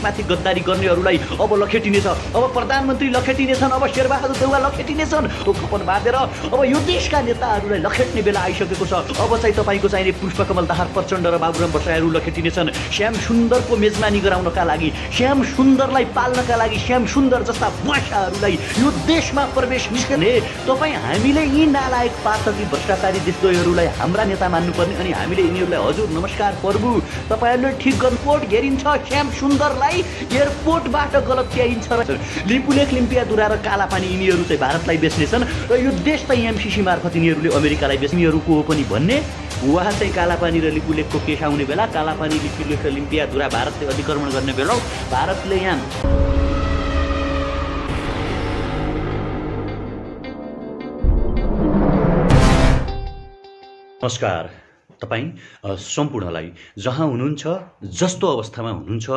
माथि गद्दारी गर्नेहरूलाई अब लखेटिनेछ, अब प्रधानमन्त्री लखेटिनेछन्, अब शेरबहादुर देउवा लखेटिनेछन्। त्यो खपन बाँधेर अब यो देशका नेताहरूलाई लखेट्ने बेला आइसकेको छ। अब चाहिँ तपाईँको चाहिने पुष्पकमल दाहाल प्रचण्ड र बाबुराम भट्टराईहरू लखेटिनेछन् श्याम सुन्दरको मेजबानी गराउनका लागि, श्याम सुन्दरलाई पाल्नका लागि, श्याम सुन्दर जस्ता बुवासाहरूलाई यो देशमा प्रवेश निस्कने। तपाईँ हामीले यी नालायक पातकी भ्रष्टाचारी देशद्रोहीहरूलाई हाम्रा नेता मान्नुपर्ने अनि हामीले यिनीहरूलाई हजुर नमस्कार प्रभु तपाईँहरूले ठिक गर्नु। पोर्ट घेरिन्छ श्याम सुन्दरलाई, एयरपोर्टबाट गलत त्याइन्छ र लिपुलेख लिम्पियाधुरा र कालापानी यिनीहरू चाहिँ भारतलाई बेच्नेछन् र यो देश चाहिँ एमसिसी मार्फत यिनीहरूले अमेरिकालाई बेच्नेहरूको हो पनि भन्ने। उहाँ चाहिँ कालापानी र लिपुलेखको केस आउने बेला, कालापानी लिपुलेख र लिम्पियाधुरा भारतले अधिक्रमण गर्ने बेला भारतले यहाँ नमस्कार तपाईँ सम्पूर्णलाई जहाँ हुनुहुन्छ, जस्तो अवस्थामा हुनुहुन्छ,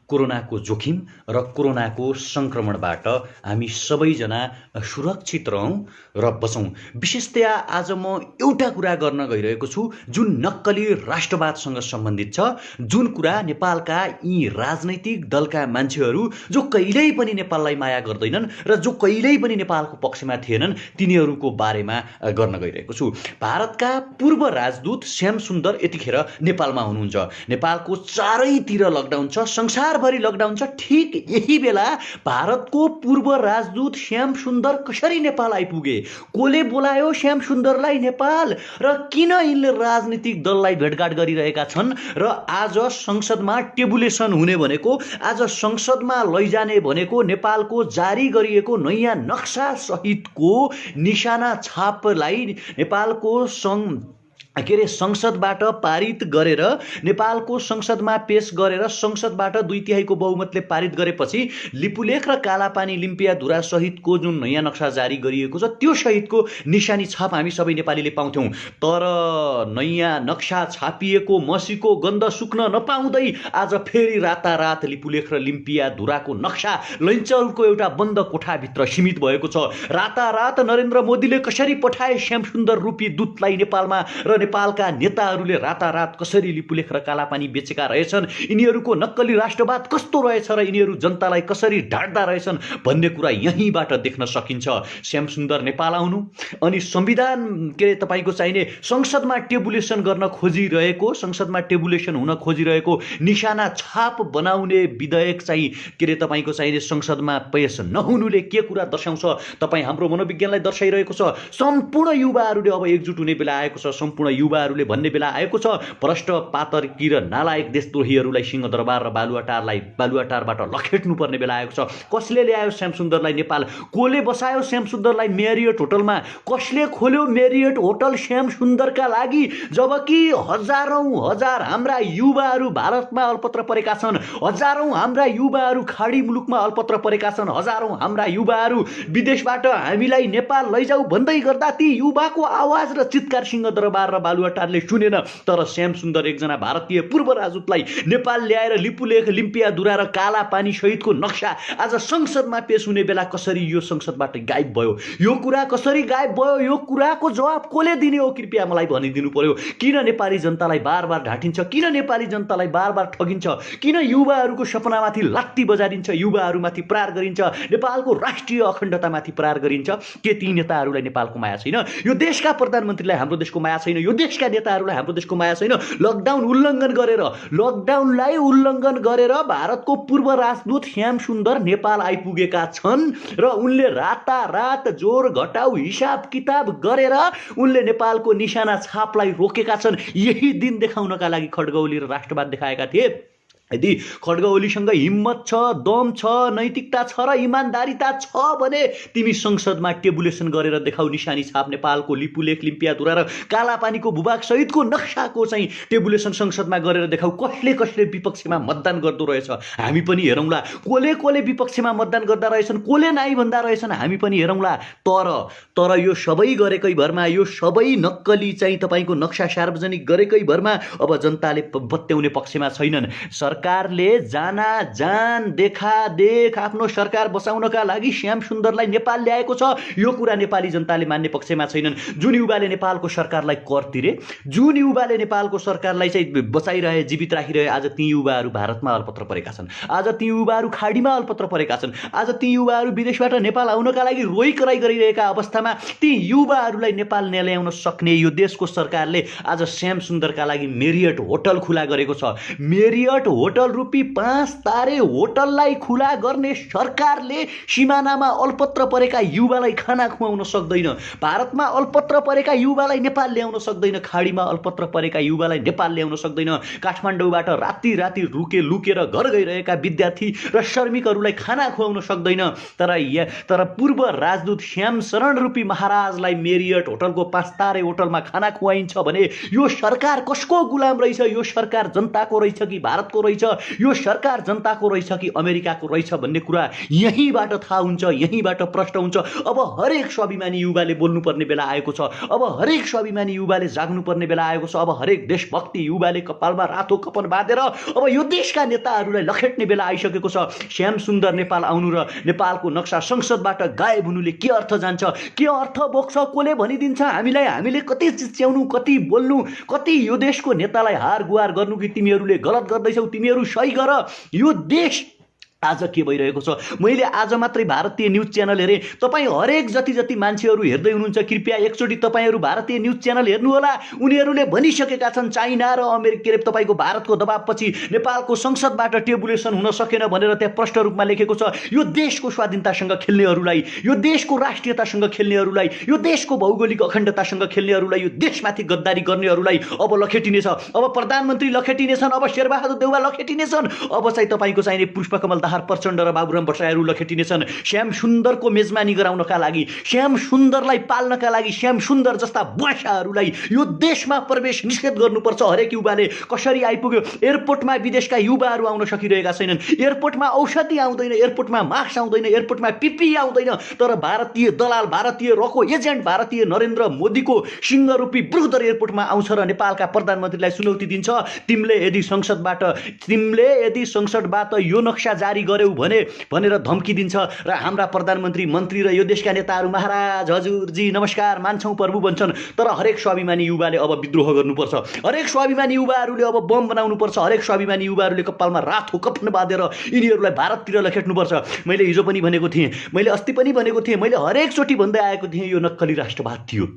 कोरोनाको जोखिम र कोरोनाको सङ्क्रमणबाट हामी सबैजना सुरक्षित रहौँ र बचौँ। विशेषतया आज म एउटा कुरा गर्न गइरहेको छु जुन नक्कली राष्ट्रवादसँग सम्बन्धित छ, जुन कुरा नेपालका यी राजनैतिक दलका मान्छेहरू जो कहिल्यै पनि नेपाललाई माया गर्दैनन् र जो कहिल्यै पनि नेपालको पक्षमा थिएनन् तिनीहरूको बारेमा गर्न गइरहेको छु। भारतका पूर्व राजदूत श्याम सुन्दर यतिखेर नेपालमा हुनुहुन्छ। नेपालको चारैतिर लकडाउन छ, संसारभरि लकडाउन छ। ठिक यही बेला भारतको पूर्व राजदूत श्याम सुन्दर कसरी नेपाल आइपुगे, कोले बोलायो श्याम सुन्दरलाई नेपाल र किन यिनले राजनीतिक दललाई भेटघाट गरिरहेका छन् र आज संसदमा टेबुलेसन हुने भनेको, आज संसदमा लैजाने भनेको नेपालको जारी गरिएको नयाँ नक्सा सहितको निशाना छापलाई नेपालको संसदबाट पारित गरेर, नेपालको संसदमा पेश गरेर संसदबाट 2/3 बहुमतले पारित गरेपछि लिपुलेख र कालापानी लिम्पियाधुरा सहितको जुन नयाँ नक्सा जारी गरिएको छ त्यो सहितको निशानी छाप हामी सबै नेपालीले पाउँथ्यौँ। तर नयाँ नक्सा छापिएको मसीको गन्ध सुक्न नपाउँदै आज फेरि रातारात लिपुलेख र लिम्पियाधुराको नक्सा लैनचौरको एउटा बन्द कोठाभित्र सीमित भएको छ। रातारात नरेन्द्र मोदीले कसरी पठाए श्याम सुन्दर रूपी दूतलाई नेपालमा र नेपालका नेताहरूले रातारात कसरी लिपुलेख र कालापानी बेचेका रहेछन्, यिनीहरूको नक्कली राष्ट्रवाद कस्तो रहेछ र यिनीहरू जनतालाई कसरी ढाड्दा रहेछन् भन्ने कुरा यहीँबाट देख्न सकिन्छ। श्याम सुन्दर नेपाल आउनु अनि संविधान तपाईँको चाहिने संसदमा टेबुलेसन गर्न खोजिरहेको, संसदमा टेबुलेसन हुन खोजिरहेको निशाना छाप बनाउने विधेयक चाहिँ तपाईँको चाहिने संसदमा पेश नहुनुले के कुरा दर्शाउँछ? तपाईँ हाम्रो मनोविज्ञानलाई दर्शाइरहेको छ। सम्पूर्ण युवाहरूले अब एकजुट हुने बेला आएको छ। सम्पूर्ण युवाहरूले भन्ने बेला आएको छ भ्रष्ट पातर्की र नालायक देशद्रोहीहरूलाई सिंहदरबार र बालुवाटारबाट लखेट्नु पर्ने बेला आएको छ। कसले ल्यायो श्याम सुन्दरलाई नेपाल? कोले बसायो श्याम सुन्दरलाई मेरियट होटलमा? कसले खोल्यो मेरियट होटल श्याम सुन्दरका लागि? जबकि हजार हाम्रा युवाहरू भारतमा अल्पत्र परेका छन्, हजारौं हाम्रा युवाहरू खाडी मुलुकमा अल्पत्र परेका छन्, हजारौं हाम्रा युवाहरू विदेशबाट हामीलाई नेपाल लैजाऊ भन्दै गर्दा ती युवाको आवाज र चित्कार सिंहदरबार र बालुवाटारले सुनेन। तर श्याम सुन्दर एकजना भारतीय पूर्व राजदूतलाई नेपाल ल्याएर लिपुलेख लिम्पियाधुरा र कालापानी सहितको नक्सा आज संसदमा पेश हुने बेला कसरी यो संसदबाट गायब भयो? यो कुरा कसरी गायब भयो? यो कुराको जवाब कोले दिने हो? कृपया मलाई भनिदिनु पर्यो। किन नेपाली जनतालाई बार ढाँटिन्छ? किन नेपाली जनतालाई बार ठगिन्छ? किन युवाहरूको सपनामाथि लात्ती बजारिन्छ? युवाहरूमाथि प्रहार गरिन्छ? नेपालको राष्ट्रिय अखण्डतामाथि प्रहार गरिन्छ? के ती नेताहरूलाई नेपालको माया छैन? यो देशका प्रधानमन्त्रीलाई हाम्रो देशको माया छैन? यो देशका नेताहरूलाई हाम्रो देशको माया छैन? लकडाउनलाई उल्लङ्घन गरेर भारतको पूर्व राजदूत श्याम सुन्दर नेपाल आइपुगेका छन् र उनले रातारात जोर घटाउ हिसाब किताब गरेर उनले नेपालको निशाना छापलाई रोकेका छन्। यही दिन देखाउनका लागि खड्ग ओली र राष्ट्रवाद देखाएका थिए। यदि खड्ग ओलीसँग हिम्मत छ, दम छ, नैतिकता छ र इमान्दारिता छ भने तिमी संसदमा टेबुलेसन गरेर देखाऊ निशानी छाप नेपालको लिपुलेख लिम्पियाधुरा र कालापानीको भूभाग सहितको नक्साको चाहिँ टेबुलेसन संसदमा गरेर देखाऊ। कसले विपक्षमा मतदान गर्दो रहेछ हामी पनि हेरौँला। कोले विपक्षमा मतदान गर्दा रहेछन्, कोले नाइ भन्दा रहेछन् हामी पनि हेरौँला। तर यो सबै गरेकै भरमा, यो सबै नक्कली चाहिँ तपाईँको नक्सा सार्वजनिक गरेकै भरमा अब जनताले बत्याउने पक्षमा छैनन्। सरकारले जाना जान देखादेख आफ्नो सरकार बसाउनका लागि श्याम सुन्दरलाई नेपाल ल्याएको छ। यो कुरा नेपाली जनताले मान्ने पक्षमा छैनन्। जुन युवाले नेपालको सरकारलाई कर तिरे, जुन युवाले नेपालको सरकारलाई चाहिँ बचाइरहे, जीवित राखिरहे, आज ती युवाहरू भारतमा अल्पत्र परेका छन्। आज ती युवाहरू खाडीमा अल्पत्र परेका छन्। आज ती युवाहरू विदेशबाट नेपाल आउनका लागि रोइकराइ गरिरहेका अवस्थामा ती युवाहरूलाई नेपाल ल्याउन सक्ने यो देशको सरकारले आज श्याम सुन्दरका लागि मेरियट होटल खुला गरेको छ। मेरियट होटल रूपी 5 तारे होटललाई खुला गर्ने सरकारले सिमानामा अल्पत्र परेका युवालाई खाना खुवाउन सक्दैन। भारतमा अल्पत्र परेका युवालाई नेपाल ल्याउन सक्दैन। खाडीमा अल्पत्र परेका युवालाई नेपाल ल्याउन सक्दैन। काठमाडौँबाट राति राति लुकेर घर गइरहेका विद्यार्थी र श्रमिकहरूलाई खाना खुवाउन सक्दैन। तर पूर्व राजदूत श्याम शरण रूपी महाराजलाई मेरियट होटलको 5 तारे होटलमा खाना खुवाइन्छ भने यो सरकार कसको गुलाम रहेछ? यो सरकार जनताको रहेछ कि भारतको रहेछ? यो सरकार जनताको रहेछ कि अमेरिकाको रहेछ भन्ने कुरा यहीँबाट थाहा हुन्छ, यहीँबाट प्रश्न हुन्छ। अब हरेक स्वाभिमानी युवाले बोल्नुपर्ने बेला आएको छ। अब हरेक स्वाभिमानी युवाले जाग्नुपर्ने बेला आएको छ। अब हरेक देशभक्ति युवाले कपालमा रातो कपन बाँधेर अब यो देशका नेताहरूलाई लखेट्ने बेला आइसकेको छ। श्याम सुन्दर नेपाल आउनु र नेपालको नक्सा संसदबाट गायब हुनुले के अर्थ जान्छ, के अर्थ बोक्छ, कसले भनिदिन्छ हामीलाई? हामीले कति चिच्याउनु, कति बोल्नु, कति यो देशको नेतालाई हार गुहार गर्नु कि तिमीहरूले गलत गर्दैछौ, तिमीहरू सही गर। यो देश आज के भइरहेको छ? मैले आज मात्रै भारतीय न्युज च्यानल हेरेँ। तपाईँ हरेक जति मान्छेहरू हेर्दै हुनुहुन्छ, कृपया एकचोटि तपाईँहरू भारतीय न्युज च्यानल हेर्नुहोला। उनीहरूले भनिसकेका छन् चाइना र अमेरिका तपाईँको भारतको दबावपछि नेपालको संसदबाट टेबुलेसन हुन सकेन भनेर त्यहाँ प्रष्ट रूपमा लेखेको छ। यो देशको स्वाधीनतासँग खेल्नेहरूलाई, यो देशको राष्ट्रियतासँग खेल्नेहरूलाई, यो देशको भौगोलिक अखण्डतासँग खेल्नेहरूलाई, यो देशमाथि गद्दारी गर्नेहरूलाई अब लखेटिनेछ। अब प्रधानमन्त्री लखेटिनेछन्, अब शेरबहादुर देउवा लखेटिनेछन्, अब चाहिँ तपाईँको चाहिने पुष्पकमल दाहाल प्रचण्ड र बाबुराम भट्टराईहरू लखेटिनेछन्। श्याम सुन्दरको मेजबानी गराउनका लागि, श्याम सुन्दरलाई पाल्नका लागि, श्याम सुन्दर जस्ता बुवासाहरूलाई यो देशमा प्रवेश निषेध गर्नुपर्छ। हरेक युवाले कसरी आइपुग्यो? एयरपोर्टमा विदेशका युवाहरू आउन सकिरहेका छैनन्। एयरपोर्टमा औषधि आउँदैन, एयरपोर्टमा मास्क आउँदैन, एयरपोर्टमा पिपी आउँदैन। तर भारतीय दलाल, भारतीय रको एजेन्ट, भारतीय नरेन्द्र मोदीको सिंहरूपी ब्रुदर एयरपोर्टमा आउँछ र नेपालका प्रधानमन्त्रीलाई चुनौती दिन्छ, तिमीले यदि संसदबाट यो नक्सा जारी गर्यौ भनेर धम्की दिन्छ। र हाम्रा प्रधानमन्त्री, मन्त्री र यो देशका नेताहरू महाराज, हजुरजी, नमस्कार, मान्छौँ प्रभु भन्छन्। तर हरेक स्वाभिमानी युवाले अब विद्रोह गर्नुपर्छ। हरेक स्वाभिमानी युवाहरूले अब बम बनाउनुपर्छ। हरेक स्वाभिमानी युवाहरूले कपालमा रातो कफन बाँधेर यिनीहरूलाई भारततिर लखेट्नुपर्छ। मैले हिजो पनि भनेको थिएँ, मैले अस्ति पनि भनेको थिएँ, मैले हरेकचोटि भन्दै आएको थिएँ, यो नक्कली राष्ट्रवाद थियो।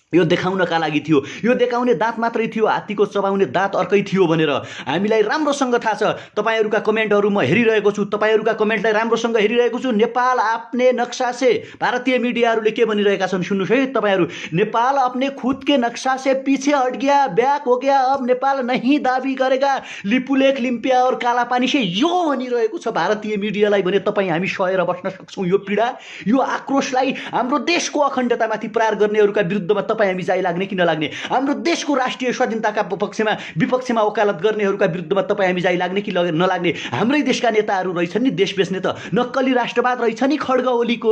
यो देखाउनका लागि थियो। यो देखाउने दाँत मात्रै थियो, हात्तीको चबाउने दाँत अर्कै थियो भनेर हामीलाई राम्रोसँग थाहा छ। तपाईँहरूका कमेन्टहरू म हेरिरहेको छु, तपाईँहरूका कमेन्टलाई राम्रोसँग हेरिरहेको छु। नेपाल आफ्ने नक्शा से, भारतीय मिडियाहरूले के भनिरहेका छन् सुन्नुहोस् है तपाईँहरू। नेपाल अपने खुद के नक्शा से पीछे हट गया, बैक हो गया, अब नेपाल नहीं दाबी गरेगा, लिपुलेख, लिम्पिया और कालापानी से, यो भनिरहेको छ भारतीय मिडियालाई भने तपाईँ हामी सहेर बस्न सक्छौँ? यो पीडा, यो आक्रोशलाई हाम्रो देशको अखण्डतामाथि प्रहार गर्नेहरूका विरुद्धमा तपाईँ हामी जाइ लाग्ने कि नलाग्ने? हाम्रो देशको राष्ट्रिय स्वाधीनताका पक्षमा विपक्षमा वकालत गर्नेहरूका विरुद्धमा तपाईँ हामी जाइ लाग्ने कि नलाग्ने? हाम्रै देशका नेताहरू रहेछन् नि देश बेच्ने, त नक्कली राष्ट्रवाद रहेछ नि, खड्ग ओलीको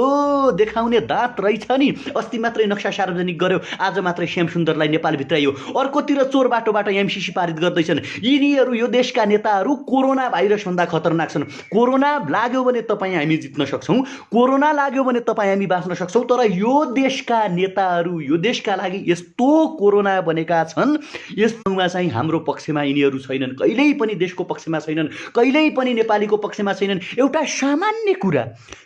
देखाउने दाँत रहेछ नि। अस्ति मात्रै नक्सा सार्वजनिक गर्यो, आज मात्रै श्याम सुन्दरलाई नेपाल भित्राइयो। अर्कोतिर चोर बाटोबाट एमसीसी पारित गर्दैछन्। यिनीहरू, यो देशका नेताहरू कोरोना भाइरसभन्दा खतरनाक छन्। कोरोना लाग्यो भने तपाईँ हामी जित्न सक्छौँ, कोरोना लाग्यो भने तपाईँ हामी बाँच्न सक्छौँ। तर यो देशका नेताहरू, यो देशका लागि यस्तो कोरोना बनेका छन्, यस्तोमा चाहिँ हाम्रो पक्षमा यिनीहरू छैनन्, कहिल्यै पनि देशको पक्षमा छैनन्, कहिल्यै पनि नेपालीको पक्षमा छैनन्। एउटा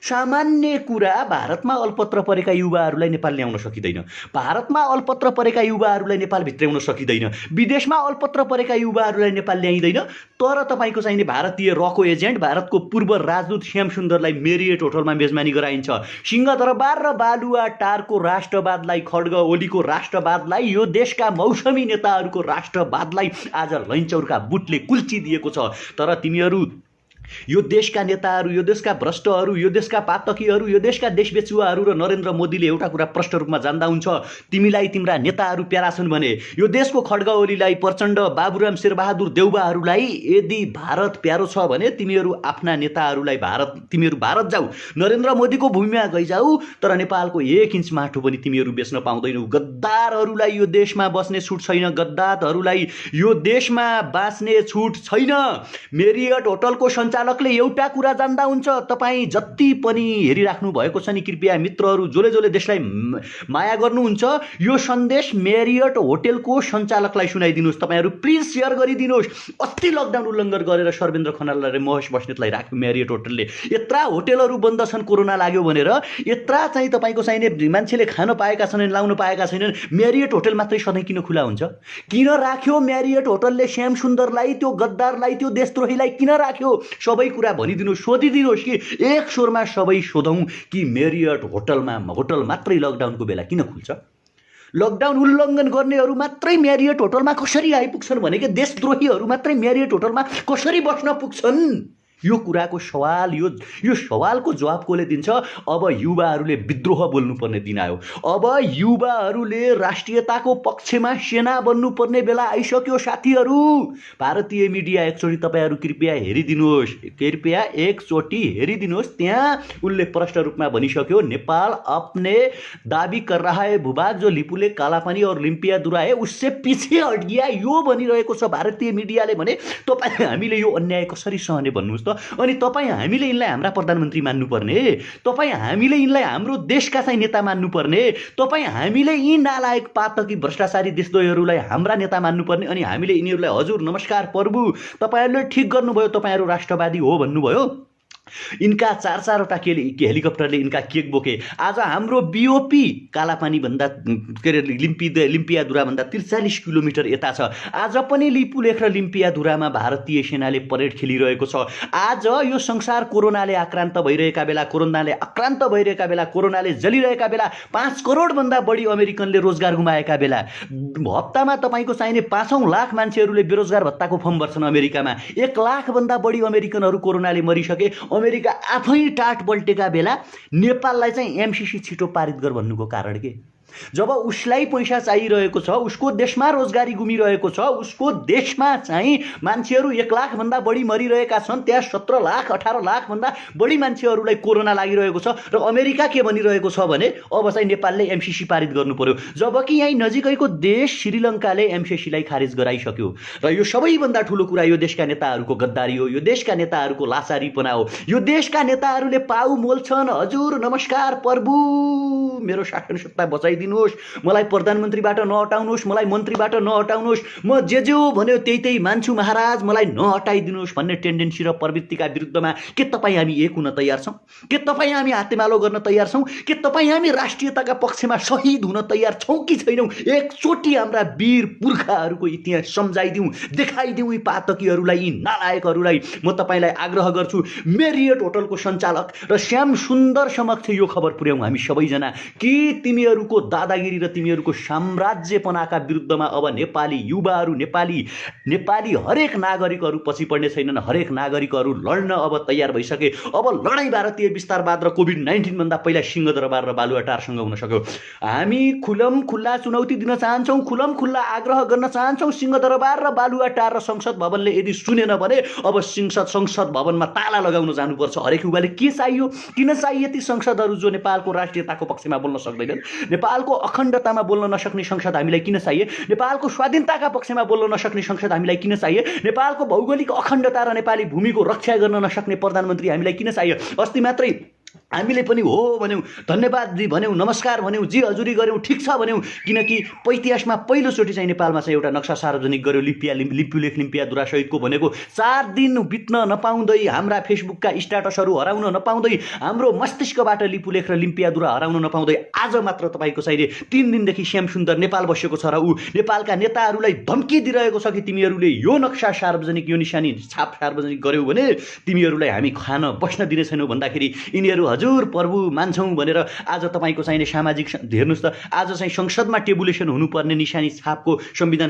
सामान्य कुरा, भारतमा अल्पत्र परेका युवाहरूलाई नेपाल ल्याउन सकिँदैन, भारतमा अल्पत्र परेका युवाहरूलाई नेपाल भित्राउन सकिँदैन, विदेशमा अल्पत्र परेका युवाहरूलाई नेपाल ल्याइँदैन। तर तपाईँको चाहिने भारतीय रको एजेन्ट, भारतको पूर्व राजदूत श्याम सुन्दरलाई मेरियट होटलमा मेजबानी गराइन्छ। सिंहदरबार र बालुवाटारको राष्ट्रवादलाई, खड्ग ओलीको राष्ट्रवादलाई, यो देशका मौसमी नेताहरूको राष्ट्रवादलाई आज लैनचौरका बुटले कुल्चिदिएको छ। तर तिमीहरू यो देशका नेताहरू, यो देशका भ्रष्टहरू, यो देशका पातकीहरू, यो देशका देशबेचुवाहरू र नरेन्द्र मोदीले एउटा कुरा प्रष्ट रूपमा जान्दा हुन्छ, तिमीलाई तिम्रा नेताहरू प्यारा छन् भने यो देशको खड्ग ओलीलाई, प्रचण्ड, बाबुराम शेरबहादुर देउबाहरूलाई यदि भारत प्यारो छ भने तिमीहरू आफ्ना नेताहरूलाई तिमीहरू भारत जाऊ, नरेन्द्र मोदीको भूमिमा गइजाऊ, तर नेपालको 1 इन्च माटो पनि तिमीहरू बेच्न पाउँदैनौ। गद्दारहरूलाई यो देशमा बस्ने छुट छैन, गद्दारहरूलाई यो देशमा बाँच्ने छुट छैन। मेरियट होटलको सञ्चालकले एउटा कुरा जान्दा हुन्छ, तपाईँ जति पनि हेरिराख्नु भएको छ नि कृपया मित्रहरू, जसले देशलाई माया गर्नुहुन्छ, यो सन्देश मेरियट होटलको सञ्चालकलाई सुनाइदिनुहोस्। तपाईँहरू प्लिज सेयर गरिदिनुहोस्। अस्ति लकडाउन उल्लङ्घन गरेर सर्वेन्द्र खनाल र महेश बस्नेतलाई राख्यो मेरियट होटलले। यत्रा होटलहरू बन्द छन् कोरोना लाग्यो भनेर, यत्रा चाहिँ तपाईँको चाहिने मान्छेले खान पाएका छैनन्, लाउन पाएका छैनन्, मेरियट होटल मात्रै सधैँ किन खुला हुन्छ? किन राख्यो मेरियट होटलले श्याम सुन्दरलाई, त्यो गद्दारलाई, त्यो देशद्रोहीलाई किन राख्यो? सबै कुरा भनिदिनुहोस्, सोधिदिनुहोस् कि एक स्वरमा सबै सोधौँ कि मेरियट होटल मात्रै लकडाउनको बेला किन खुल्छ? लकडाउन उल्लङ्घन गर्नेहरू मात्रै मेरियट होटलमा कसरी आइपुग्छन् भने कि देशद्रोहीहरू मात्रै मेरियट होटलमा कसरी बस्न पुग्छन्? यो कुराको सवाल, यो सवालको जवाब कसले दिन्छ? अब युवाहरूले विद्रोह बोल्नुपर्ने दिन आयो। अब युवाहरूले राष्ट्रियताको पक्षमा सेना बन्नुपर्ने बेला आइसक्यो साथीहरू। भारतीय मिडिया एकचोटि तपाईँहरू कृपया हेरिदिनुहोस्, त्यहाँ उसले प्रष्ट रूपमा भनिसक्यो, नेपाल अपने दाबी कर रहा है भूभाग जो लिपुले कालापानी और लिम्पियादुरा है उससे पीछे हट गया, यो भनिरहेको छ भारतीय मिडियाले। भने तपाईँ हामीले यो अन्याय कसरी सहने भन्नुहोस् त? अनि तपाईँ हामीले यिनलाई हाम्रा प्रधानमन्त्री मान्नुपर्ने, तपाईँ हामीले यिनलाई हाम्रो देशका चाहिँ नेता मान्नुपर्ने, तपाईँ हामीले यी नालायक पातकी भ्रष्टाचारी देशद्रोहीहरूलाई हाम्रा नेता मान्नुपर्ने, अनि हामीले यिनीहरूलाई हजुर नमस्कार प्रभु तपाईँहरूले ठिक गर्नुभयो, तपाईँहरू राष्ट्रवादी हो भन्नुभयो। इनका 4-4वटा हेलिकप्टरले इनका केक बोके। आज हाम्रो बिओपी कालापानीभन्दा के अरे लिम्पियाधुराभन्दा 43 किलोमिटर यता छ। आज पनि लिपुलेख र लिम्पियाधुरामा भारतीय सेनाले परेड खेलिरहेको छ। आज यो संसार कोरोनाले आक्रान्त भइरहेका बेला, कोरोनाले जलिरहेका बेला, 5 करोडभन्दा बढी अमेरिकनले रोजगार गुमाएका बेला, हप्तामा तपाईँको चाहिने 5 लाख मान्छेहरूले बेरोजगार भत्ताको फर्म भर्छन् अमेरिकामा, 1 लाखभन्दा बढी अमेरिकनहरू कोरोनाले मरिसके, अमेरिका आफै टाट पल्टेका बेला नेपाललाई चाहिँ एमसीसी छिटो पारित गर भन्नुको कारण के? जब उसलाई पैसा चाहिरहेको छ, उसको देशमा रोजगारी गुमिरहेको छ, उसको देशमा चाहिँ मान्छेहरू 1 लाखभन्दा बढी मरिरहेका छन्, त्यहाँ 17 लाख 18 लाखभन्दा बढी मान्छेहरूलाई कोरोना लागिरहेको छ, र अमेरिका के भनिरहेको छ भने अब चाहिँ नेपालले एमसीसी पारित गर्नु पर्यो। जबकि यही नजिकैको देश श्रीलङ्काले एमसीसीलाई खारिज गराइसक्यो। र यो सबैभन्दा ठुलो कुरा यो देशका नेताहरूको गद्दारी हो, यो देशका नेताहरूको लाचारीपना हो। यो देशका नेताहरूले पाउ मोल्छन्, हजुर नमस्कार प्रभु मेरो शासन सत्ता बचाइदिनुहोस्, मलाई प्रधानमन्त्रीबाट नहटाउनुहोस्, मलाई मन्त्रीबाट नहटाउनुहोस्, म जे भन्यो त्यही मान्छु महाराज, मलाई नहटाइदिनुहोस् भन्ने टेन्डेन्सी र प्रवृत्तिका विरुद्धमा के तपाईँ हामी एक हुन तयार छौँ? के तपाईँ हामी हातेमालो गर्न तयार छौँ? के तपाईँ हामी राष्ट्रियताका पक्षमा शहीद हुन तयार छौँ कि छैनौँ? एकचोटि हाम्रा वीर पुर्खाहरूको इतिहास सम्झाइदिउँ, देखाइदिउँ यी पातकीहरूलाई, यी नालायकहरूलाई। म तपाईँलाई आग्रह गर्छु, मेरियट होटलको सञ्चालक र श्याम सुन्दर समक्ष यो खबर पुर्याउँ हामी सबैजना कि तिमीहरूको दादागिरी र तिमीहरूको साम्राज्यपनाका विरुद्धमा अब नेपाली युवाहरू, नेपाली हरेक नागरिकहरू पछि पर्ने छैनन्। हरेक नागरिकहरू लड्न अब तयार भइसके। अब लडाइँ भारतीय विस्तारवाद र कोभिड-19 भन्दा पहिला सिंहदरबार र बालुवाटारसँग हुन सक्यो। हामी खुल्ला चुनौती दिन चाहन्छौँ, खुल्ला आग्रह गर्न चाहन्छौँ। सिंहदरबार र बालुवाटार र संसद भवनले यदि सुनेन भने अब संसद भवनमा ताला लगाउन जानुपर्छ। हरेक युवाले के चाहियो, किन चाहिए ती संसदहरू जो नेपालको राष्ट्रियताको पक्षमा बोल्न सक्दैनन्? नेपालको अखण्डतामा बोल्न नसक्ने संसद हामीलाई किन चाहिए? नेपालको स्वाधीनताका पक्षमा बोल्न नसक्ने संसद हामीलाई किन चाहिए? नेपालको भौगोलिक अखण्डता र नेपाली भूमिको रक्षा गर्न नसक्ने प्रधानमन्त्री हामीलाई किन चाहिए? अस्ति मात्रै हामीले पनि हो भन्यौँ, धन्यवाद जी भन्यौँ, नमस्कार भन्यौँ, जी हजुरी गऱ्यौँ, ठिक छ भन्यौँ, किनकि इतिहासमा पहिलोचोटि चाहिँ नेपालमा चाहिँ एउटा नक्सा सार्वजनिक गर्यो लिपुलेख लिम्पियाधुरा सहितको। भनेको 4 दिन बित्न नपाउँदै, हाम्रा फेसबुकका स्ट्याटसहरू हराउन नपाउँदै, हाम्रो मस्तिष्कबाट लिपुलेख र लिम्पियाधुरा हराउन नपाउँदै आज मात्र तपाईँको चाहिने 3 दिनदेखि श्याम सुन्दर नेपाल बसेको छ र ऊ नेपालका नेताहरूलाई धम्की दिइरहेको छ कि तिमीहरूले यो नक्सा सार्वजनिक, यो निशानी छाप सार्वजनिक गर्यौ भने तिमीहरूलाई हामी खान बस्न दिने छैनौँ भन्दाखेरि यिनीहरू हजुर प्रभु मान्छौँ भनेर आज तपाईँको चाहिने सामाजिक हेर्नुहोस् त आज चाहिँ संसदमा टेबुलेसन हुनुपर्ने निशानी छापको संविधान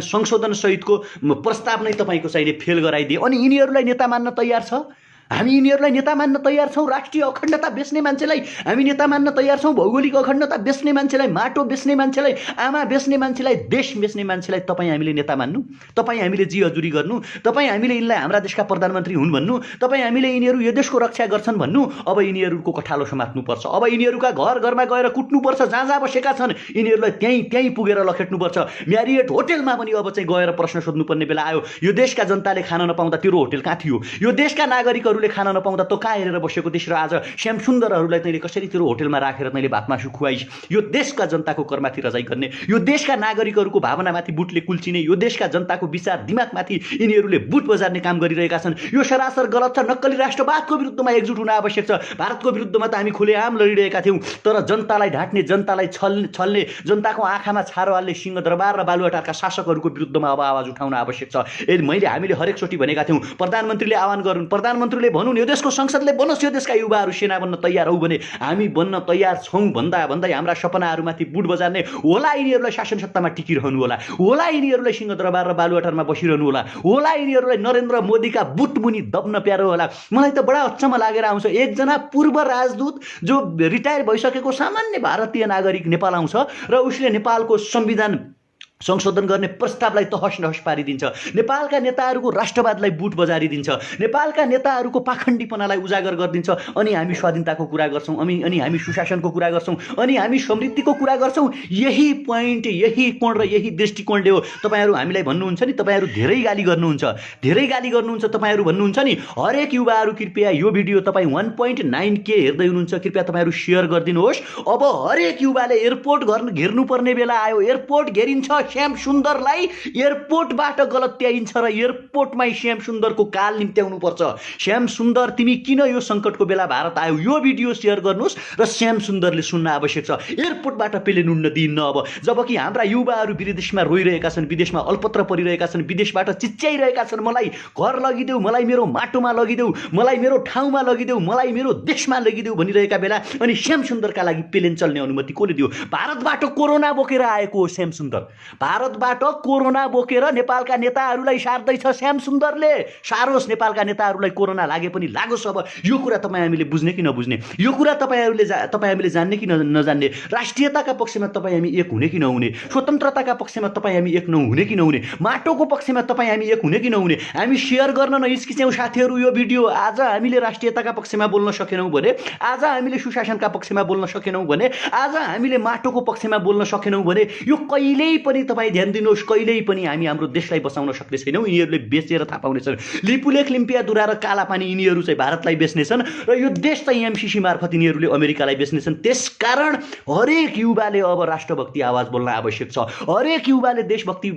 संशोधन सहितको प्रस्ताव नै तपाईँको चाहिने फेल गराइदिए अनि यिनीहरूलाई नेता मान्न तयार छ। हामी यिनीहरूलाई नेता मान्न तयार छौँ। राष्ट्रिय अखण्डता बेच्ने मान्छेलाई हामी नेता मान्न तयार छौँ। भौगोलिक अखण्डता बेच्ने मान्छेलाई, माटो बेच्ने मान्छेलाई, आमा बेच्ने मान्छेलाई, देश बेच्ने मान्छेलाई तपाईँ हामीले नेता मान्नु, तपाईँ हामीले जी हजुरी गर्नु, तपाईँ हामीले यिनलाई हाम्रा देशका प्रधानमन्त्री हुन् भन्नु, तपाईँ हामीले यिनीहरू यो देशको रक्षा गर्छन् भन्नु। अब यिनीहरूको कठालो समात्नुपर्छ। अब यिनीहरूका घर घरमा गएर कुट्नुपर्छ। जहाँ जहाँ बसेका छन् यिनीहरूलाई त्यहीँ पुगेर लखेट्नुपर्छ। म्यारिएट होटेलमा पनि अब चाहिँ गएर प्रश्न सोध्नुपर्ने बेला आयो। यो देशका जनताले खान नपाउँदा तेरो होटेल कहाँ थियो? यो देशका नागरिकहरूले खान नपाउँदा तँ कहाँ हेरेर बसेको थिइस् र आज श्याम सुन्दरहरूलाई तैँले कसरी तेरो होटेलमा राखेर तैँले भात मासु खुवाइस्? यो देशका जनताको करमाथि रजाइ गर्ने, यो देशका नागरिकहरूको भावनामाथि बुटले कुल्चिने, यो देशका जनताको विचार दिमागमाथि यिनीहरूले बुट बजार्ने काम गरिरहेका छन्। यो सरासर गलत छ। नक्कली राष्ट्रवादको विरुद्धमा एकजुट हुन आवश्यक छ। भारतको विरुद्धमा त हामी खुलेआम लडिरहेका थियौँ, तर जनतालाई ढाँट्ने, जनतालाई छल्ने, जनताको आँखामा छारो हाल्ने सिंहदरबार र बालुवाटारका शासकहरूको विरुद्धमा अब आवाज उठाउन आवश्यक छ। हामीले हरेकचोटि भनेका थियौँ प्रधानमन्त्रीले आह्वान गरून्, प्रधानमन्त्रीले भनौँ यो देशको संसदले बनोस् यो देशका युवाहरू सेना बन्न तयार हौ भने हामी बन्न तयार छौँ भन्दा हाम्रा सपनाहरूमाथि बुट बजार्ने होला यिनीहरूलाई शासन सत्तामा टिकिरहनु होला यिनीहरूलाई सिंहदरबार र बालुवाटारमा बसिरहनु होला यिनीहरूलाई नरेन्द्र मोदीका बुटमुनि दब्न प्यारो होला। मलाई त बडा अचम्म लागेर आउँछ। एकजना पूर्व राजदूत जो रिटायर भइसकेको सामान्य भारतीय नागरिक नेपाल आउँछ र उसले नेपालको संविधान संशोधन गर्ने प्रस्तावलाई तहस नहस पारिदिन्छ। नेपालका नेताहरूको राष्ट्रवादलाई बुट बजारिदिन्छ। नेपालका नेताहरूको पाखण्डीपनालाई उजागर गरिदिन्छ। अनि हामी स्वाधीनताको कुरा गर्छौँ, अनि हामी सुशासनको कुरा गर्छौँ, अनि हामी समृद्धिको कुरा गर्छौँ। यही पोइन्ट, यही कोण र यही दृष्टिकोणले हो तपाईँहरू हामीलाई भन्नुहुन्छ नि, तपाईँहरू धेरै गाली गर्नुहुन्छ, तपाईँहरू भन्नुहुन्छ नि हरेक युवाहरू कृपया यो भिडियो तपाईँ 1.9K हेर्दै हुनुहुन्छ, कृपया तपाईँहरू सेयर गरिदिनुहोस्। अब हरेक युवाले एयरपोर्ट घेर्नुपर्ने बेला आयो। एयरपोर्ट घेरिन्छ, श्याम सुन्दरलाई एयरपोर्टबाट गलत्याइन्छ र एयरपोर्टमै श्याम सुन्दरको काल निम्त्याउनु पर्छ। श्याम सुन्दर तिमी किन यो सङ्कटको बेला भारत आयो? यो भिडियो सेयर गर्नुहोस् र श्याम सुन्दरले सुन्न आवश्यक छ। एयरपोर्टबाट पेलेन उड्न दिन्न अब, जबकि हाम्रा युवाहरू विदेशमा रोइरहेका छन्, विदेशमा अलपत्र परिरहेका छन्, विदेशबाट चिच्याइरहेका छन् मलाई घर लगिदेऊ, मलाई मेरो माटोमा लगिदेऊ, मलाई मेरो ठाउँमा लगिदेऊ, मलाई मेरो देशमा लगिदेऊ भनिरहेका बेला अनि श्याम सुन्दरका लागि पेलेन चल्ने अनुमति कसले दियो? भारतबाट कोरोना बोकेर आएको हो श्याम सुन्दर। भारतबाट कोरोना बोकेर नेपालका नेताहरूलाई सार्दैछ श्याम सुन्दरले। सारोस् नेपालका नेताहरूलाई कोरोना लागे पनि लागोस्। अब यो कुरा तपाईँ हामीले बुझ्ने कि नबुझ्ने, यो कुरा तपाईँ हामीले जान्ने कि नजान्ने, राष्ट्रियताका पक्षमा तपाईँ हामी एक हुने कि नहुने, स्वतन्त्रताका पक्षमा तपाईँ हामी एक नहुने कि नहुने, माटोको पक्षमा तपाईँ हामी एक हुने कि नहुने। हामी सेयर गर्न नहिचकिच्याउँ साथीहरू यो भिडियो। आज हामीले राष्ट्रियताका पक्षमा बोल्न सकेनौँ भने, आज हामीले सुशासनका पक्षमा बोल्न सकेनौँ भने, आज हामीले माटोको पक्षमा बोल्न सकेनौँ भने यो कहिल्यै पनि तपाईँ ध्यान दिनुहोस्, कहिल्यै पनि हामी हाम्रो देशलाई बचाउन सक्ने छैनौँ। यिनीहरूले बेचेर थाहा पाउनेछन्। लिपुलेख लिम्पियाधुरा र कालापानी यिनीहरू चाहिँ भारतलाई बेच्नेछन् र यो देश चाहिँ एमसिसी मार्फत यिनीहरूले अमेरिकालाई बेच्नेछन्। त्यसकारण हरेक युवाले अब राष्ट्रभक्ति आवाज बोल्न आवश्यक छ। हरेक युवाले देशभक्ति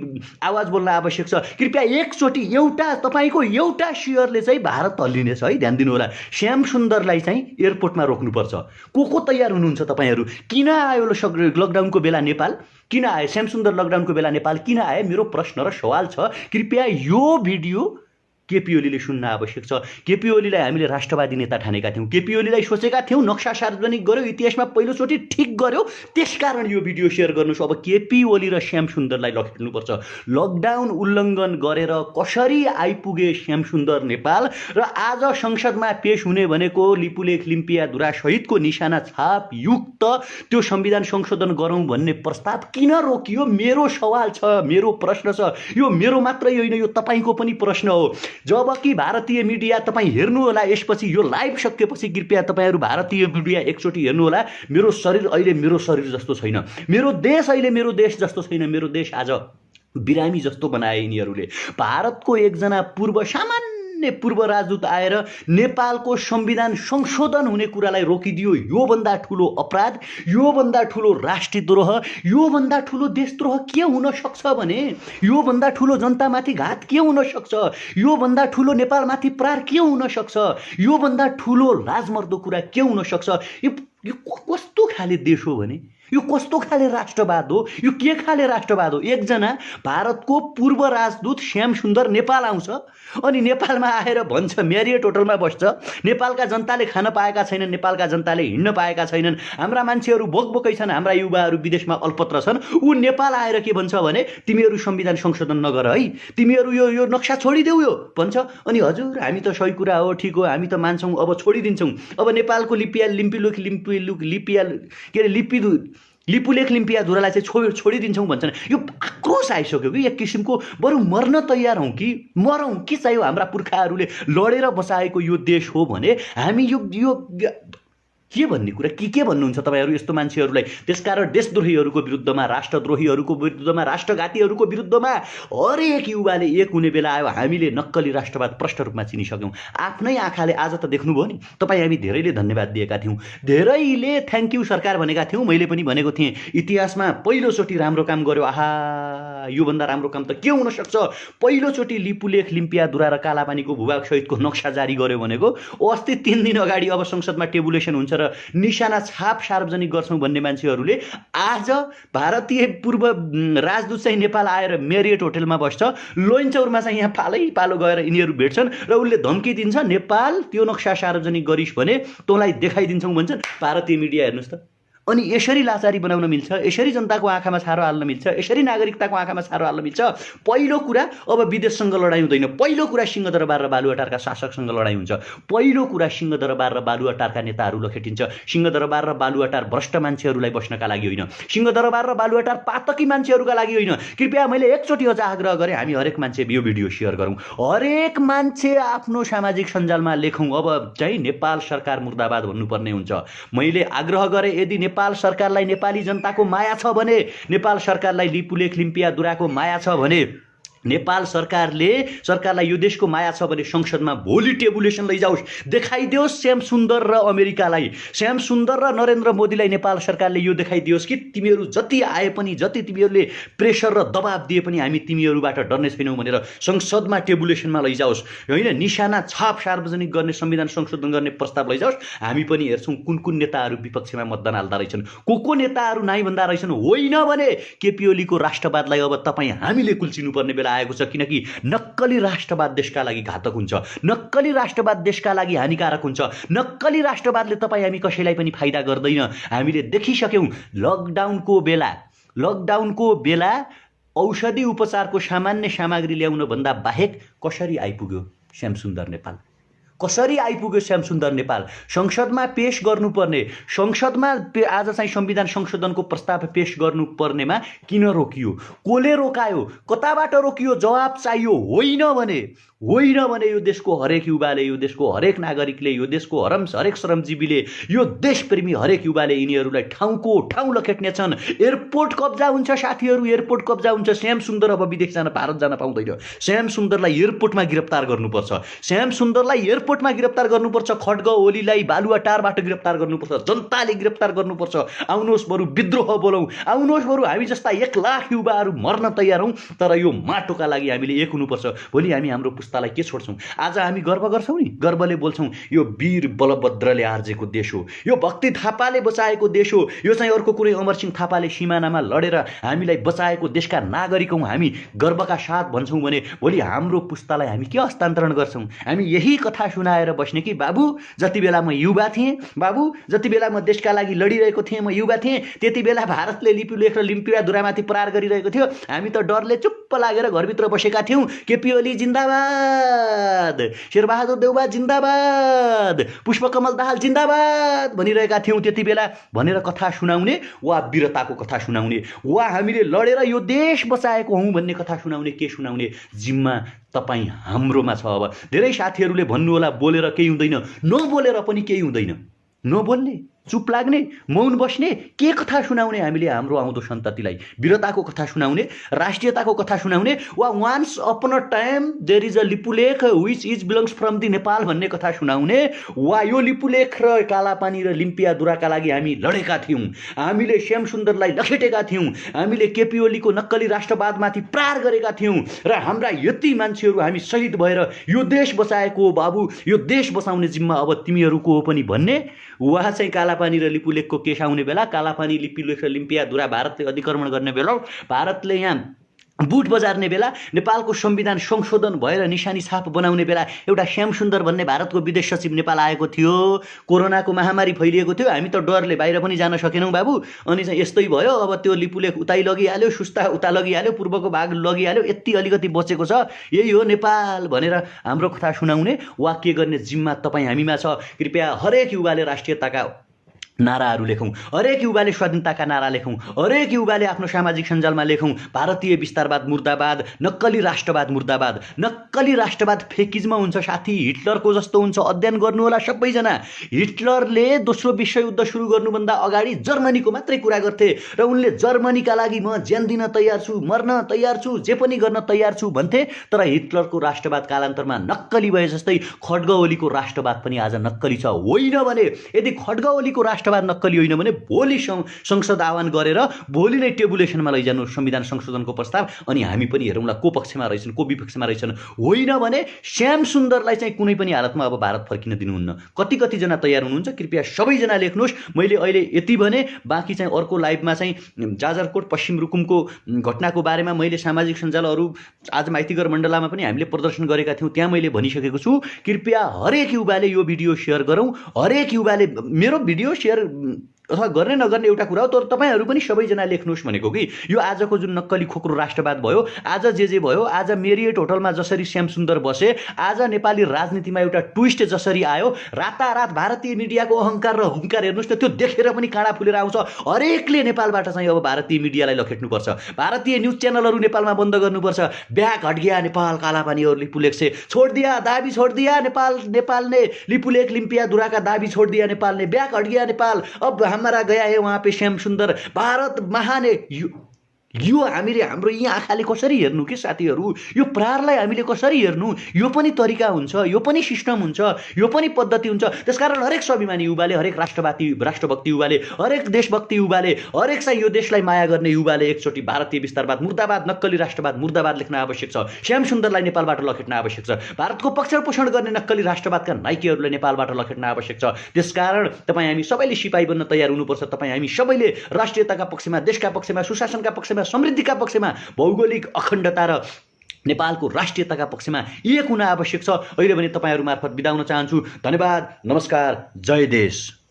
आवाज बोल्न आवश्यक छ। कृपया एकचोटि तपाईँको एउटा सेयरले चाहिँ भारत हल्लिनेछ है, ध्यान दिनु होला। श्याम सुन्दरलाई चाहिँ एयरपोर्टमा रोक्नुपर्छ। को तयार हुनुहुन्छ तपाईँहरू? किन आयो लकडाउनको बेला नेपाल? किन आए श्याम सुन्दर? लकडाउनको बेला नेपाल किन आए? मेरो प्रश्न र सवाल छ। कृपया यो भिडियो केपी ओलीले सुन्न आवश्यक छ। केपी ओलीलाई हामीले राष्ट्रवादी नेता ठानेका थियौँ, केपी ओलीलाई सोचेका थियौँ, नक्सा सार्वजनिक गर्यो, इतिहासमा पहिलोचोटि ठिक गर्यो। त्यसकारण यो भिडियो सेयर गर्नुहोस्। अब केपी ओली र श्याम सुन्दरलाई लखेट्नुपर्छ। लकडाउन उल्लङ्घन गरेर कसरी आइपुगे श्याम सुन्दर नेपाल र आज संसदमा पेश हुने भनेको लिपुलेख लिम्पियाधुरा सहितको निशाना छाप युक्त त्यो संविधान संशोधन गरौँ भन्ने प्रस्ताव किन रोकियो? मेरो सवाल छ, मेरो प्रश्न छ। यो मेरो मात्रै होइन, यो तपाईँको पनि प्रश्न हो। जबकि भारतीय मिडिया तपाईँ हेर्नु होला, यसपछि यो लाइभ सकेपछि कृपया तपाईँहरू भारतीय मिडिया एकचोटि हेर्नु होला। मेरो शरीर अहिले मेरो शरीर जस्तो छैन, मेरो देश अहिले मेरो देश जस्तो छैन। मेरो देश आज बिरामी जस्तो बनाए यिनीहरूले। भारतको एकजना पूर्व राजदूत आएर नेपालको संविधान संशोधन हुने कुरालाई रोकिदियो। योभन्दा ठुलो अपराध, योभन्दा ठुलो राष्ट्रद्रोह, योभन्दा ठुलो देशद्रोह के हुन सक्छ भने? योभन्दा ठुलो जनतामाथि घात के हुन सक्छ? योभन्दा ठुलो नेपालमाथि प्रहार के हुन सक्छ? योभन्दा ठुलो लाजमर्दो कुरा के हुन सक्छ? यो कस्तो खाले देश हो भने? यो कस्तो खाले राष्ट्रवाद हो? यो के खाले राष्ट्रवाद हो? एकजना भारतको पूर्व राजदूत श्याम सुन्दर नेपाल आउँछ अनि नेपालमा आएर भन्छ म्यारियट होटलमा बस्छ, नेपालका जनताले खान पाएका छैनन्, नेपालका जनताले हिँड्न पाएका छैनन्, हाम्रा मान्छेहरू बोकबोकै छन्, हाम्रा युवाहरू विदेशमा अल्पत्र छन्। ऊ नेपाल आएर के भन्छ भने तिमीहरू संविधान संशोधन नगर है, तिमीहरू यो नक्सा छोडिदेऊ यो भन्छ। अनि हजुर हामी त सही कुरा हो, ठिक हो, हामी त मान्छौँ, अब छोडिदिन्छौँ। अब नेपालको लिपुलेख लिम्पियाधुरालाई चाहिँ छोडिदिन्छौँ भन्छन्। यो आक्रोश आइसक्यो कि एक किसिमको। बरु मर्न तयार हौँ कि मरौँ के चाहियो? हाम्रा पुर्खाहरूले लडेर बसाएको यो देश हो भने हामी यो के भन्ने कुरा के भन्नुहुन्छ तपाईँहरू यस्तो मान्छेहरूलाई? त्यसकारण देशद्रोहीहरूको विरुद्धमा, राष्ट्रद्रोहीहरूको विरुद्धमा, राष्ट्रघातीहरूको विरुद्धमा हरेक युवाले एक हुने बेला आयो। हामीले नक्कली राष्ट्रवाद प्रष्ट रूपमा चिनिसक्यौँ आफ्नै आँखाले। आज त देख्नुभयो नि तपाईँ, हामी धेरैले धन्यवाद दिएका थियौँ, धेरैले थ्याङ्क यू सरकार भनेका थियौँ। मैले पनि भनेको थिएँ इतिहासमा पहिलोचोटि राम्रो काम गर्यो, आहा योभन्दा राम्रो काम त के हुनसक्छ? पहिलोचोटि लिपुलेख लिम्पियाधुरा र कालापानीको भूभाग सहितको नक्सा जारी गर्यो भनेको अस्ति 3 दिन अगाडि अब संसदमा टेबुलेसन हुन्छ र निशाना छाप सार्वजनिक गर्छौँ भन्ने मान्छेहरूले आज भारतीय पूर्व राजदूत चाहिँ नेपाल आएर मेरियट होटलमा बस्छ, लोइन्चौरमा चाहिँ यहाँ पालो गएर यिनीहरू भेट्छन् र उसले धम्की दिन्छ नेपाल त्यो नक्सा सार्वजनिक गरिस् भने तँलाई देखाइदिन्छौँ भन्छन्। भारतीय मिडिया हेर्नुहोस् त। अनि यसरी लाचारी बनाउन मिल्छ? यसरी जनताको आँखामा छारो हाल्न मिल्छ? यसरी नागरिकताको आँखामा छारो हाल्न मिल्छ? पहिलो कुरा अब विदेशसँग लडाइँ हुँदैन, पहिलो कुरा सिंहदरबार र बालुवाटारका शासकसँग लडाइँ हुन्छ, पहिलो कुरा सिंहदरबार र बालुवाटारका नेताहरू लखेटिन्छ। सिंहदरबार र बालुवाटार भ्रष्ट मान्छेहरूलाई बस्नका लागि होइन, सिंहदरबार र बालुवाटार पातकी मान्छेहरूका लागि होइन। कृपया मैले एकचोटि अझ आग्रह गरेँ, हामी हरेक मान्छे यो भिडियो सेयर गरौँ, हरेक मान्छे आफ्नो सामाजिक सञ्जालमा लेखौँ। अब चाहिँ नेपाल सरकार मुर्दाबाद भन्नुपर्ने हुन्छ। मैले आग्रह गरेँ यदि नेपाल सरकारलाई नेपाली जनताको माया छ भने, नेपाल सरकारलाई लिपुलेख लिम्पियाधुराको माया छ भने, नेपाल सरकारलाई यो देशको माया छ भने संसदमा भोलि टेबुलेसन लैजाओस्, देखाइदियोस् श्याम सुन्दर र अमेरिकालाई, श्याम सुन्दर र नरेन्द्र मोदीलाई नेपाल सरकारले यो देखाइदियोस् कि तिमीहरू जति आए पनि, जति तिमीहरूले प्रेसर र दबाब दिए पनि हामी तिमीहरूबाट डर्ने छैनौँ भनेर संसदमा टेबुलेसनमा लैजाओस्। होइन, निशाना छाप सार्वजनिक गर्ने, संविधान संशोधन गर्ने प्रस्ताव लैजाओस्। हामी पनि हेर्छौँ कुन कुन नेताहरू विपक्षमा मतदान हाल्दा रहेछन्, को नेताहरू नाइ भन्दा रहेछन्। होइन भने केपी ओलीको राष्ट्रवादलाई अब तपाईँ हामीले कुल्चिनुपर्ने बेला आएको छ, किनकि नक्कली राष्ट्रवाद देशका लागि घातक हुन्छ, नक्कली राष्ट्रवाद देशका लागि हानिकारक हुन्छ, नक्कली राष्ट्रवादले तपाईँ हामी कसैलाई पनि फाइदा गर्दैन। हामीले देखिसक्यौँ लकडाउनको बेला औषधि उपचारको सामान्य सामग्री ल्याउन भन्दा बाहेक कसरी आइपुग्यो श्याम सुन्दर नेपाल? कसरी आइपुग्यो श्याम सुन्दर नेपाल? संसदमा पेश गर्नुपर्ने, संसदमा आज चाहिँ संविधान संशोधनको प्रस्ताव पेश गर्नुपर्नेमा किन रोकियो? कोले रोकायो? कताबाट रोकियो? जवाब चाहियो। होइन भने यो देशको हरेक युवाले, यो देशको हरेक नागरिकले, यो देशको हरेक श्रमजीवीले, यो देशप्रेमी हरेक युवाले यिनीहरूलाई ठाउँको ठाउँ लखेट्नेछन्। एयरपोर्ट कब्जा हुन्छ साथीहरू, एयरपोर्ट कब्जा हुन्छ। श्याम सुन्दर अब विदेश जान, भारत जान पाउँदैन। श्याम सुन्दरलाई एयरपोर्टमा गिरफ्तार गर्नुपर्छ, श्याम सुन्दरलाई एयरपोर्टमा गिरफ्तार गर्नुपर्छ, खड्ग ओलीलाई बालुवाटारबाट गिरफ्तार गर्नुपर्छ, जनताले गिरफ्तार गर्नुपर्छ। आउनुहोस् बरु विद्रोह बोलौँ, आउनुहोस् बरु हामी जस्ता 1 लाख युवाहरू मर्न तयार हौँ, तर यो माटोका लागि हामीले एक हुनुपर्छ। भोलि हामी हाम्रो पुस्तालाई के छोड्छौँ? आज हामी गर्व गर्छौँ नि, गर्वले बोल्छौँ यो वीर बलभद्रले आर्जेको देश हो, यो भक्ति थापाले बचाएको देश हो, यो चाहिँ अर्को कुनै अमरसिंह थापाले सिमानामा लडेर हामीलाई बचाएको देशका नागरिक हौँ, हामी गर्वका साथ भन्छौँ भने भोलि हाम्रो पुस्तालाई हामी के हस्तान्तरण गर्छौँ? हामी यही कथा सुनाएर बस्ने कि बाबु जति बेला म युवा थिएँ, बाबु जति बेला म देशका लागि लडिरहेको थिएँ, म युवा थिएँ, त्यति बेला भारतले लिपुलेख र लिम्पियाधुरामाथि प्रहार गरिरहेको थियो, हामी त डरले चुप्प लागेर घरभित्र बसेका थियौँ। केपी ओली जिन्दाबाद, शेरबहादुर देउबा जिन्दाबाद, पुष्पकमल दाहाल जिन्दाबाद भनिरहेका थियौँ त्यति बेला भनेर कथा सुनाउने, वा वीरताको कथा सुनाउने, वा हामीले लडेर यो देश बचाएको हौँ भन्ने कथा सुनाउने, के सुनाउने जिम्मा तपाईँ हाम्रोमा छ। अब धेरै साथीहरूले भन्नुहोला बोलेर केही हुँदैन, नबोलेर पनि केही हुँदैन, नबोल्ने, चुप लाग्ने, मौन बस्ने, के कथा सुनाउने हामीले हाम्रो आउँदो सन्ततिलाई? वीरताको कथा सुनाउने, राष्ट्रियताको कथा सुनाउने, वा once upon a time there is a Lipulekh which is belongs from the Nepal भन्ने कथा सुनाउने, वा यो लिपुलेख र कालापानी र लिम्पियाधुराका लागि हामी लडेका थियौँ, हामीले श्याम सुन्दरलाई लखेटेका थियौँ, हामीले केपी ओलीको नक्कली राष्ट्रवादमाथि प्रहार गरेका थियौँ र हाम्रा यति मान्छेहरू हामी शहीद भएर यो देश बचाएको हो, बाबु यो देश बचाउने जिम्मा अब तिमीहरूको हो पनि भन्ने, वा चाहिँ कालापानी र लिपुलेखको केस आउने बेला, कालापानी लिपुलेख र लिम्पियाधुरा भारतले अधिक्रमण गर्ने बेला, भारतले यहाँ बुट बजार्ने बेला, नेपालको संविधान संशोधन भएर निशानी छाप बनाउने बेला एउटा श्यामसुन्दर भन्ने भारतको विदेश सचिव नेपाल आएको थियो। कोरोनाको महामारी फैलिएको थियो, हामी त डरले बाहिर पनि जान सकेनौँ बाबु। अनि चाहिँ यस्तै भयो। अब त्यो लिपुलेख उतै लगिहाल्यो, सुस्ता उता लगिहाल्यो, पूर्वको भाग लगिहाल्यो, यति अलिकति बचेको छ। यही हो नेपाल भनेर हाम्रो कथा सुनाउने वा के गर्ने जिम्मा तपाईँ हामीमा छ। कृपया हरेक युवाले राष्ट्रियताका नाराहरू लेखौँ, हरेक युवाले स्वाधीनताका नारा लेखौँ, हरेक युवाले आफ्नो सामाजिक सञ्जालमा लेखौँ भारतीय विस्तारवाद मुर्दाबाद, नक्कली राष्ट्रवाद मुर्दाबाद। नक्कली राष्ट्रवाद फेकिजमा हुन्छ साथी, हिटलरको जस्तो हुन्छ। अध्ययन गर्नु होला सबैजना। हिटलरले दोस्रो विश्वयुद्ध सुरु गर्नुभन्दा अगाडि जर्मनीको मात्रै कुरा गर्थे र उनले जर्मनीका लागि म ज्यान दिन तयार छु, मर्न तयार छु, जे पनि गर्न तयार छु भन्थे। तर हिटलरको राष्ट्रवाद कालान्तरमा नक्कली भए जस्तै खड्ग ओलीको राष्ट्रवाद पनि आज नक्कली छ। होइन भने यदि खड्ग ओलीको राष्ट्रवाद नक्कली होइन भने भोलि संसद आह्वान गरेर भोलि नै टेबुलेसनमा लैजानु संविधान संशोधनको प्रस्ताव, अनि हामी पनि हेरौँला को पक्षमा रहेछन् को विपक्षमा रहेछन्। होइन भने श्यामसुन्दरलाई चाहिँ कुनै पनि हालतमा अब भारत फर्किन दिनुहुन्न। कतिजना तयार हुनुहुन्छ कृपया सबैजना लेख्नुहोस्। मैले अहिले यति भने, बाँकी चाहिँ अर्को लाइभमा चाहिँ जाजरकोट पश्चिम रुकुमको घटनाको बारेमा मैले सामाजिक सञ्जालहरू आज माइतीघर मण्डलामा पनि हामीले प्रदर्शन गरेका थियौँ, त्यहाँ मैले भनिसकेको छु। कृपया हरेक युवाले यो भिडियो सेयर गरौँ। हरेक युवाले मेरो भिडियो सेयर अथवा गर्ने नगर्ने एउटा कुरा हो, तर तपाईँहरू पनि सबैजना लेख्नुहोस् भनेको कि यो आजको जुन नक्कली खोक्रो राष्ट्रवाद भयो, आज जे भयो, आज मेरियट होटलमा जसरी श्यामसुन्दर बसे, आज नेपाली राजनीतिमा एउटा ट्विस्ट जसरी आयो, रातारात भारतीय मिडियाको अहङ्कार र हुङ्कार हेर्नुहोस् त, त्यो देखेर पनि काँडा फुलेर आउँछ। हरेकले नेपालबाट चाहिँ अब भारतीय मिडियालाई लखेट्नुपर्छ, भारतीय न्युज च्यानलहरू नेपालमा बन्द गर्नुपर्छ। ब्याक हट गया नेपाल, कालापानी और लिपुलेख से छोड़ दिया, दाबी छोड़ दिया नेपाल ने, लिपुलेख लिम्पियाधुरा का दाबी छोड़ दिया नेपाल ने, ब्याक हट गया नेपाल, अब हमारा गया है वहाँ पे श्यामसुन्दर, भारत महान है। यो हामीले हाम्रो यी आँखाले कसरी हेर्नु के साथीहरू, यो प्रहारलाई हामीले कसरी हेर्नु, यो पनि तरिका हुन्छ, यो पनि सिस्टम हुन्छ, यो पनि पद्धति हुन्छ। त्यसकारण हरेक स्वाभिमानी युवाले, हरेक राष्ट्रभक्ति युवाले, हरेक देशभक्ति युवाले, हरेक चाहिँ यो देशलाई माया गर्ने युवाले एकचोटि भारतीय विस्तारवाद मुर्दाबाद, नक्कली राष्ट्रवाद मुर्दाबाद लेख्न आवश्यक छ। श्यामसुन्दरलाई नेपालबाट लखेट्न आवश्यक छ। भारतको पक्ष पोषण गर्ने नक्कली राष्ट्रवादका नाइकेहरूलाई नेपालबाट लखेट्न आवश्यक छ। त्यसकारण तपाईँ हामी सबैले सिपाही बन्न तयार हुनुपर्छ। तपाईँ हामी सबैले राष्ट्रियताका पक्षमा, देशका पक्षमा, सुशासनका पक्षमा, समृद्धिका पक्षमा, भौगोलिक अखण्डता र नेपालको राष्ट्रियताका पक्षमा एक हुन आवश्यक छ। अहिले भने तपाईँहरू मार्फत बिदा हुन चाहन्छु। धन्यवाद, नमस्कार, जय देश।